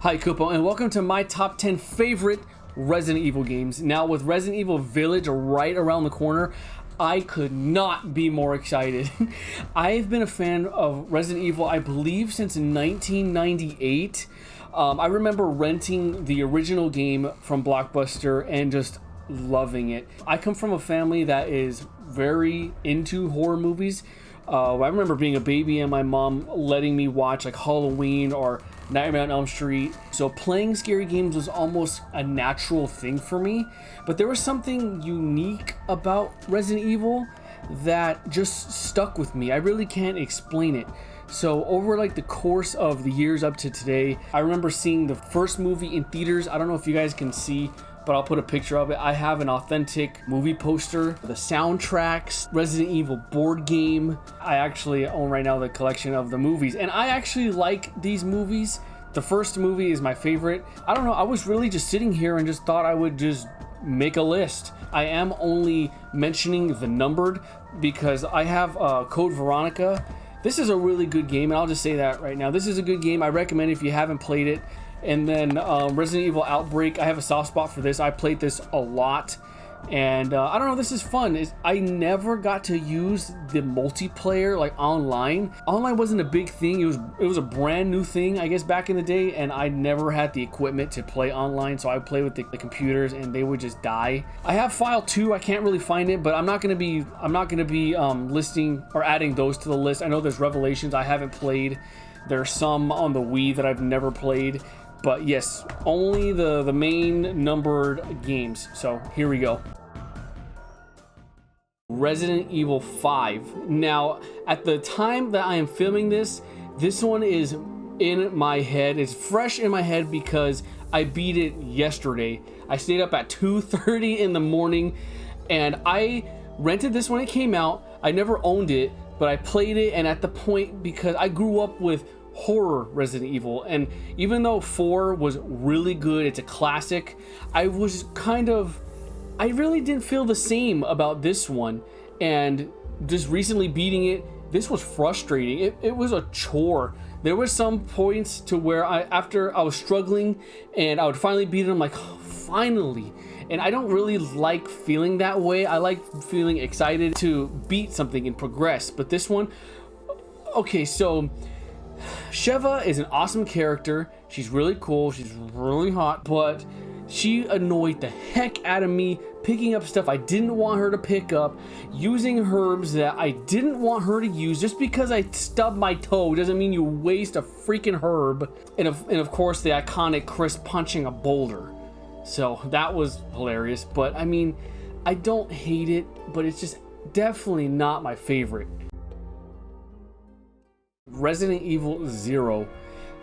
Hi Kupo, and welcome to my top 10 favorite Resident Evil games. Now with Resident Evil Village right around the corner, I could not be more excited. I've been a fan of Resident Evil, I believe, since 1998. I remember renting the original game from Blockbuster and just loving it. I come from a family that is very into horror movies. I remember being a baby and my mom letting me watch like Halloween or Nightmare on Elm Street. So playing scary games was almost a natural thing for me. But there was something unique about Resident Evil that just stuck with me. I really can't explain it. So over like the course of the years up to today, I remember seeing the first movie in theaters. I don't know if you guys can see, but I'll put a picture of it. I have an authentic movie poster, the soundtracks, Resident Evil board game. I actually own right now the collection of the movies, and I actually like these movies. The first movie is my favorite. I don't know, I was really just sitting here and just thought I would just make a list. I am only mentioning the numbered because I have Code Veronica. This is a really good game, and I'll just say that right now. This is a good game. I recommend it if you haven't played it. And then Resident Evil Outbreak, I have a soft spot for this. I played this a lot, and I don't know, this is fun. I never got to use the multiplayer like online. Online wasn't a big thing. It was a brand new thing, I guess, back in the day, and I never had the equipment to play online, so I would play with the computers and they would just die. I have File 2. I can't really find it, but I'm not gonna be listing or adding those to the list. I know there's Revelations I haven't played. There's some on the Wii that I've never played. But yes, only the main numbered games. So here we go. Resident Evil 5. Now, at the time that I am filming this one is in my head. It's fresh in my head because I beat it yesterday. I stayed up at 2:30 in the morning and I rented this when it came out. I never owned it, but I played it, and at the point, because I grew up with horror Resident Evil, and even though 4 was really good, it's a classic, I really didn't feel the same about this one. And just recently beating it, this was frustrating. It was a chore. There were some points to where after I was struggling and I would finally beat it, I'm like, oh, finally. And I don't really like feeling that way. I like feeling excited to beat something and progress. But this one, okay, so Sheva is an awesome character. She's really cool. She's really hot, but she annoyed the heck out of me, picking up stuff I didn't want her to pick up, using herbs that I didn't want her to use. Just because I stubbed my toe doesn't mean you waste a freaking herb. And of course, the iconic Chris punching a boulder. So that was hilarious. But I mean, I don't hate it, but it's just definitely not my favorite. Resident Evil 0.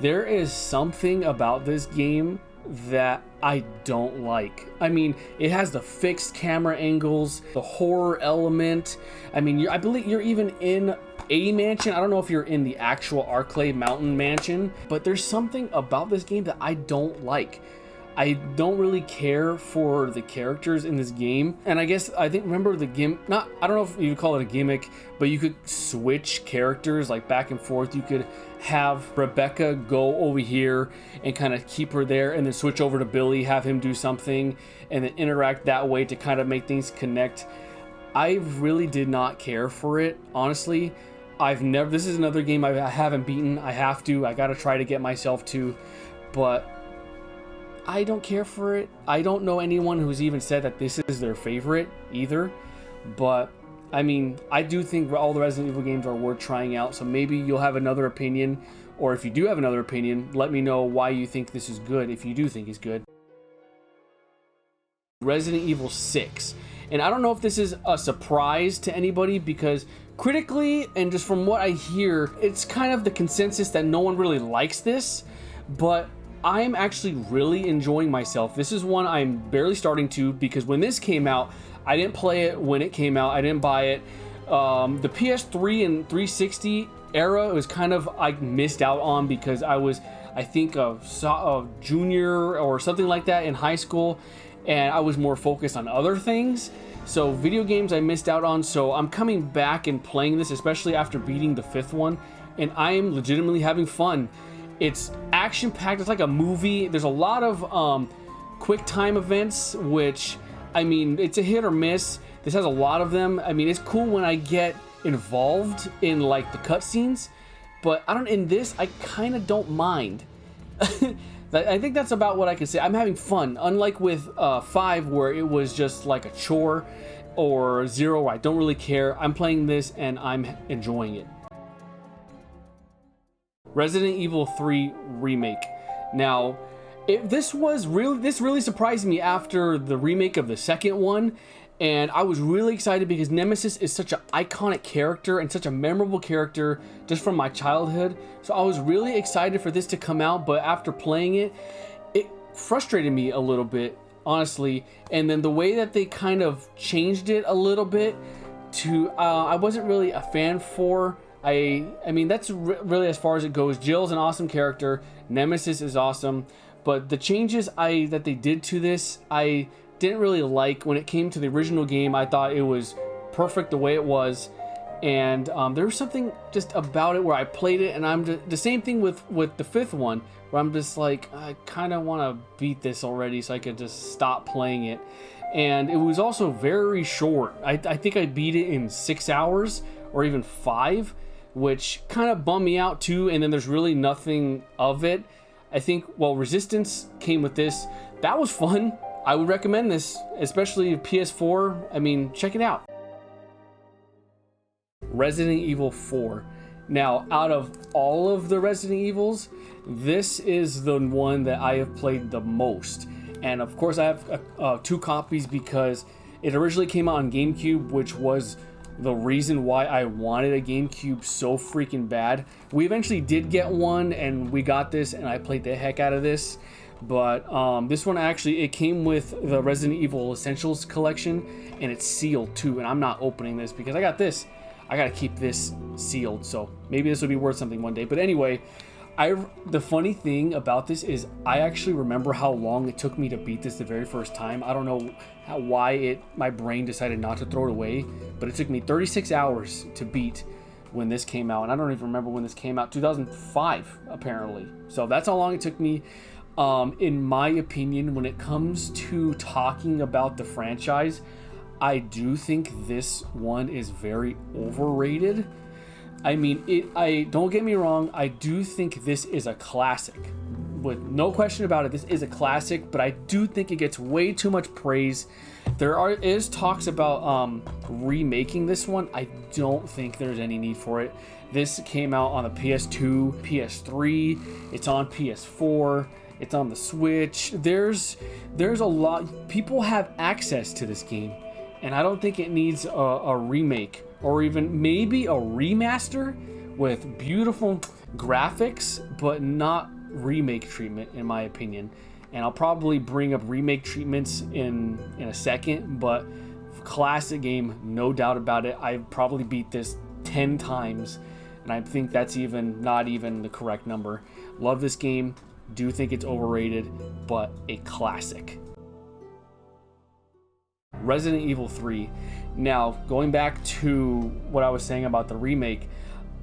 There is something about this game that I don't like. I mean, it has the fixed camera angles, the horror element. I mean, I believe you're even in a mansion. I don't know if you're in the actual Arclay Mountain mansion, but there's something about this game that I don't like. I don't really care for the characters in this game. And I think remember the I don't know if you call it a gimmick, but you could switch characters like back and forth. You could have Rebecca go over here and kind of keep her there, and then switch over to Billy, have him do something, and then interact that way to kind of make things connect. I really did not care for it, honestly. This is another game I haven't beaten. I gotta try to get myself to, but I don't care for it. I don't know anyone who's even said that this is their favorite either. But I mean, I do think all the Resident Evil games are worth trying out. So maybe you'll have another opinion, or if you do have another opinion, let me know why you think this is good, if you do think it's good. Resident Evil 6. And I don't know if this is a surprise to anybody, because critically and just from what I hear, it's kind of the consensus that no one really likes this. But I'm actually really enjoying myself. This is one I'm barely starting to, because when this came out, I didn't play it when it came out. I didn't buy it. The PS3 and 360 era was kind of I missed out on, because I was, I think, a junior or something like that in high school, and I was more focused on other things. So video games I missed out on. So I'm coming back and playing this, especially after beating the 5th one, and I am legitimately having fun. It's action packed. It's like a movie. There's a lot of quick time events, which, I mean, it's a hit or miss. This has a lot of them. I mean, it's cool when I get involved in like the cutscenes, but in this I kind of don't mind. I think that's about what I can say. I'm having fun, unlike with 5, where it was just like a chore, or 0 where I don't really care. I'm playing this and I'm enjoying it. Resident Evil 3 Remake. Now, this really surprised me after the remake of the second one, and I was really excited because Nemesis is such an iconic character and such a memorable character just from my childhood. So I was really excited for this to come out, but after playing it, it frustrated me a little bit, honestly. And then the way that they kind of changed it a little bit to I wasn't really a fan for. I mean, that's really as far as it goes. Jill's an awesome character. Nemesis is awesome. But the changes that they did to this, I didn't really like. When it came to the original game, I thought it was perfect the way it was. And there was something just about it where I played it, and I'm just, the same thing with the 5th one, where I'm just like, I kind of want to beat this already so I could just stop playing it. And it was also very short. I think I beat it in 6 hours or even 5, which kind of bummed me out too. And then there's really nothing of it. I think, well, Resistance came with this. That was fun. I would recommend this, especially PS4. I mean, check it out. Resident Evil 4. Now, out of all of the Resident Evils, this is the one that I have played the most. And of course, I have 2 copies because it originally came out on GameCube, which was the reason why I wanted a GameCube so freaking bad. We eventually did get one, and we got this, and I played the heck out of this. But this one actually, it came with the Resident Evil Essentials collection, and it's sealed too. And I'm not opening this because I got this. I gotta keep this sealed, so maybe this will be worth something one day. But anyway, the funny thing about this is I actually remember how long it took me to beat this the very first time. I don't know why my brain decided not to throw it away, but it took me 36 hours to beat when this came out. And I don't even remember when this came out, 2005 apparently. So that's how long it took me. In my opinion, when it comes to talking about the franchise, I do think this one is very overrated. I mean, I don't get me wrong, I do think this is a classic. With no question about it, this is a classic, but I do think it gets way too much praise. There is talks about remaking this one. I don't think there's any need for it. This came out on the PS2, PS3, it's on PS4, it's on the Switch. There's a lot, people have access to this game, and I don't think it needs a remake or even maybe a remaster with beautiful graphics, but not remake treatment, in my opinion. And I'll probably bring up remake treatments in a second, but classic game, no doubt about it. I probably beat this 10 times, and I think that's not even the correct number. Love this game, do think it's overrated, but a classic. Resident Evil 3. Now, going back to what I was saying about the remake,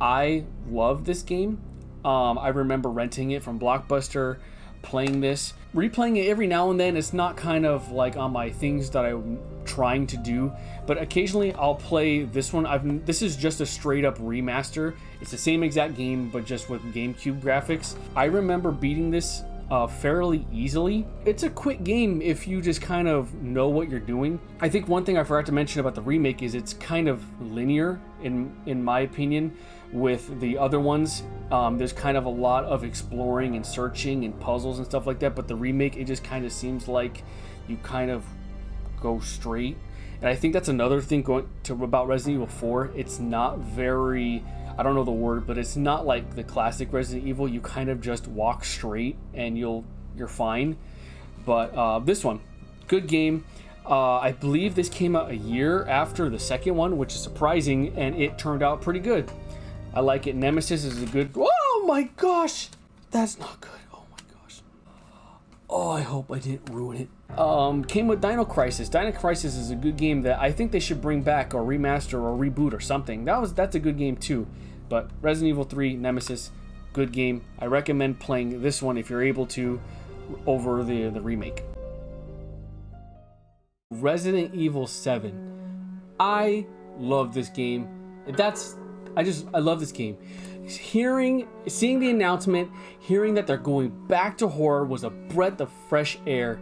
I love this game. I remember renting it from Blockbuster, playing this, replaying it every now and then. It's not kind of like on my things that I'm trying to do, but occasionally I'll play this one. This is just a straight up remaster. It's the same exact game, but just with GameCube graphics. I remember beating this fairly easily. It's a quick game if you just kind of know what you're doing. I think one thing I forgot to mention about the remake is it's kind of linear in my opinion. With the other ones, there's kind of a lot of exploring and searching and puzzles and stuff like that, but the remake, it just kind of seems like you kind of go straight. And I think that's another thing about Resident Evil 4. It's not very, I don't know the word, but it's not like the classic Resident Evil. You kind of just walk straight and you're fine. But this one, good game. I believe this came out a year after the second one, which is surprising, and it turned out pretty good. I like it. Nemesis is a good... Oh my gosh! That's not good. Oh my gosh. Oh, I hope I didn't ruin it. Came with Dino Crisis. Dino Crisis is a good game that I think they should bring back or remaster or reboot or something. That's a good game too. But Resident Evil 3, Nemesis, good game. I recommend playing this one if you're able to over the remake. Resident Evil 7. I love this game. I love this game. Seeing the announcement, hearing that they're going back to horror was a breath of fresh air.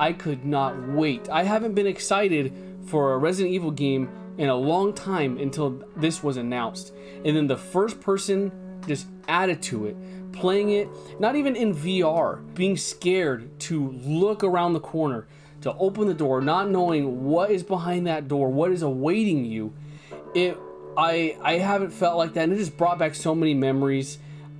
I could not wait. I haven't been excited for a Resident Evil game in a long time until this was announced. And then the first person just added to it, playing it, not even in VR, being scared to look around the corner, to open the door, not knowing what is behind that door, what is awaiting you. I haven't felt like that, and it just brought back so many memories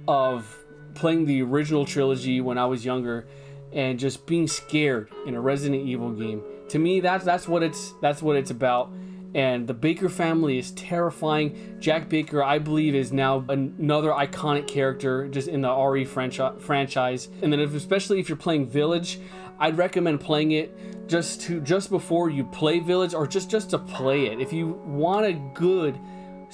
of playing the original trilogy when I was younger, and just being scared in a Resident Evil game. To me, that's what it's about. And the Baker family is terrifying. Jack Baker, I believe, is now another iconic character just in the RE franchise. And then especially if you're playing Village, I'd recommend playing it just before you play Village, or just to play it. If you want a good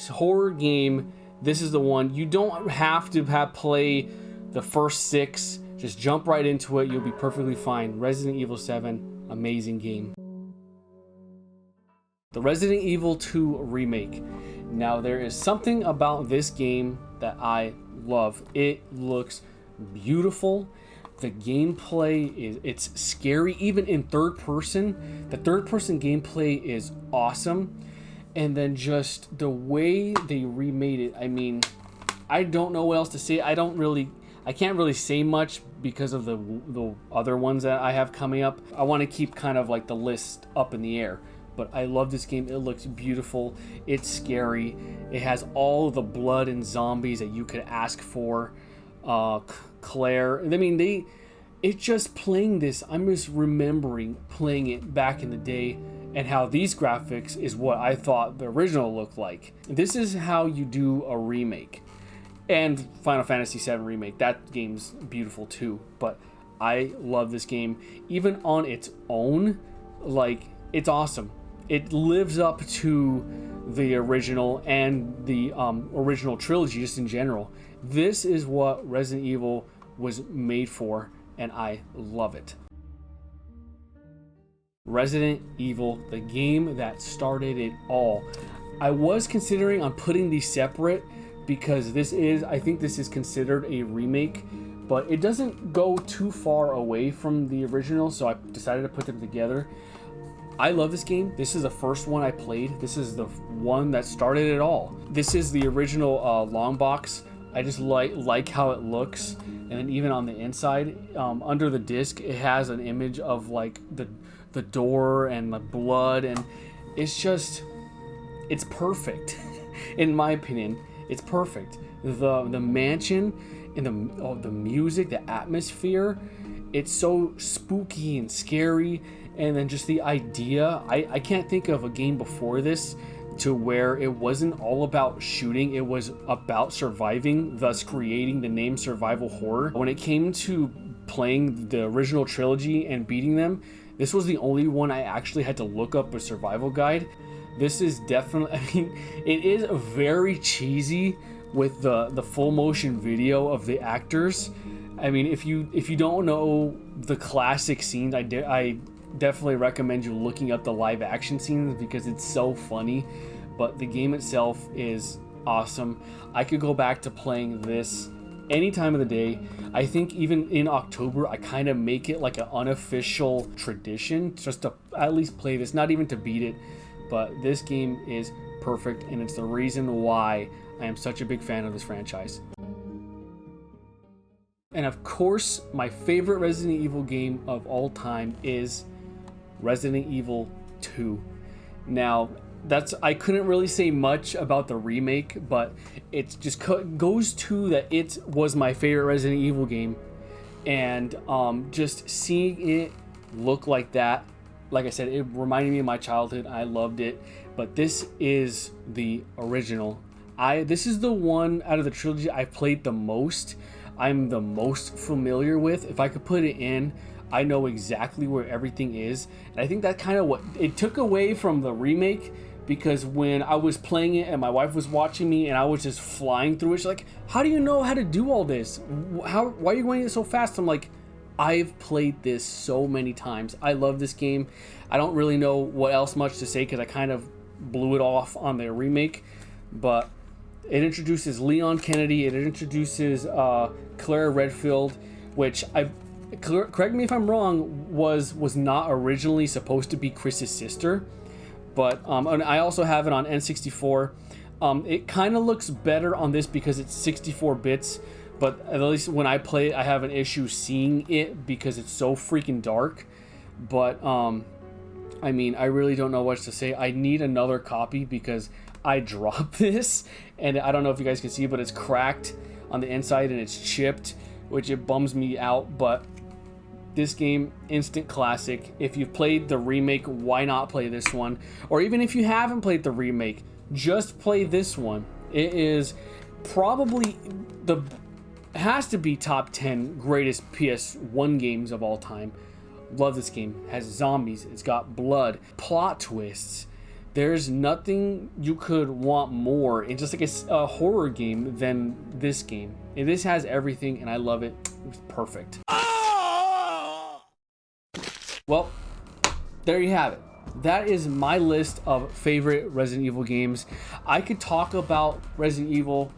horror game, this is the one. You don't have to play the first 6. Just jump right into it. You'll be perfectly fine. Resident Evil 7, amazing game. The Resident Evil 2 remake. Now, there is something about this game that I love. It looks beautiful. The gameplay it's scary, even in third person. The third person gameplay is awesome. And then just the way they remade it, I mean, I don't know what else to say. I can't really say much because of the other ones that I have coming up. I want to keep kind of like the list up in the air. But I love this game. It looks beautiful. It's scary. It has all the blood and zombies that you could ask for. Claire. I mean, it's just playing this. I'm just remembering playing it back in the day and how these graphics is what I thought the original looked like. This is how you do a remake. And Final Fantasy VII Remake. That game's beautiful too. But I love this game. Even on its own, like, it's awesome. It lives up to the original and the original trilogy just in general. This is what Resident Evil was made for, and I love it. Resident Evil, the game that started it all. I was considering on putting these separate because I think this is considered a remake, but it doesn't go too far away from the original, so I decided to put them together. I love this game. This is the first one I played. This is the one that started it all. This is the original long box. I just like how it looks, and then even on the inside, under the disc, it has an image of like the door and the blood, and it's perfect. In my opinion, it's perfect. The mansion and the music, the atmosphere, it's so spooky and scary. And then just the idea, I can't think of a game before this to where it wasn't all about shooting, it was about surviving, thus creating the name survival horror. When it came to playing the original trilogy and beating them, this was the only one I actually had to look up a survival guide. This is definitely, I mean, it is very cheesy with the full motion video of the actors. I mean, if you don't know the classic scenes, I definitely recommend you looking up the live action scenes because it's so funny. But the game itself is awesome. I could go back to playing this any time of the day. I think even in October, I kind of make it like an unofficial tradition just to at least play this, not even to beat it. But this game is perfect, and it's the reason why I am such a big fan of this franchise. And of course, my favorite Resident Evil game of all time is Resident Evil 2. Now, I couldn't really say much about the remake, but it just goes to that it was my favorite Resident Evil game, and just seeing it look like that, like I said, it reminded me of my childhood. I loved it. But this is the original. This is the one out of the trilogy I played the most. I'm the most familiar with. If I could put it in, I know exactly where everything is. And I think that kind of what it took away from the remake, because when I was playing it and my wife was watching me and I was just flying through it, she's like, how do you know how to do all this? Why are you going it so fast? I'm like, I've played this so many times. I love this game. I don't really know what else much to say because I kind of blew it off on their remake, but it introduces Leon Kennedy. It introduces Clara Redfield, which correct me if I'm wrong, was not originally supposed to be Chris's sister, but and I also have it on N64. It kind of looks better on this because it's 64 bits, but at least when I play it, I have an issue seeing it because it's so freaking dark. But I mean, I really don't know what to say. I need another copy because I dropped this, and I don't know if you guys can see, but it's cracked on the inside and it's chipped, which it bums me out. But this game, instant classic. If you've played the remake, why not play this one? Or even if you haven't played the remake, just play this one. It is probably has to be top 10 greatest PS1 games of all time. Love this game. It has zombies, it's got blood, plot twists. There's nothing you could want more in just like a horror game than this game. And this has everything, and I love it. It's perfect. Well, there you have it. That is my list of favorite Resident Evil games. I could talk about Resident Evil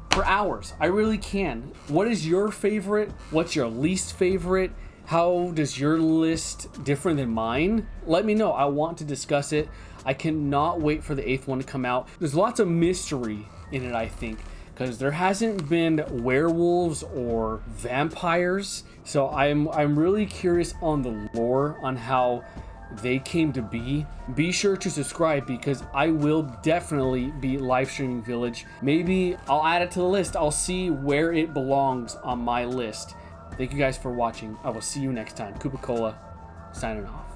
for hours. I really can. What is your favorite? What's your least favorite? How does your list differ than mine? Let me know. I want to discuss it. I cannot wait for the 8th one to come out. There's lots of mystery in it, I think, because there hasn't been werewolves or vampires. So I'm really curious on the lore, on how they came to be. Be sure to subscribe because I will definitely be live streaming Village. Maybe I'll add it to the list. I'll see where it belongs on my list. Thank you guys for watching. I will see you next time. KupoCola signing off.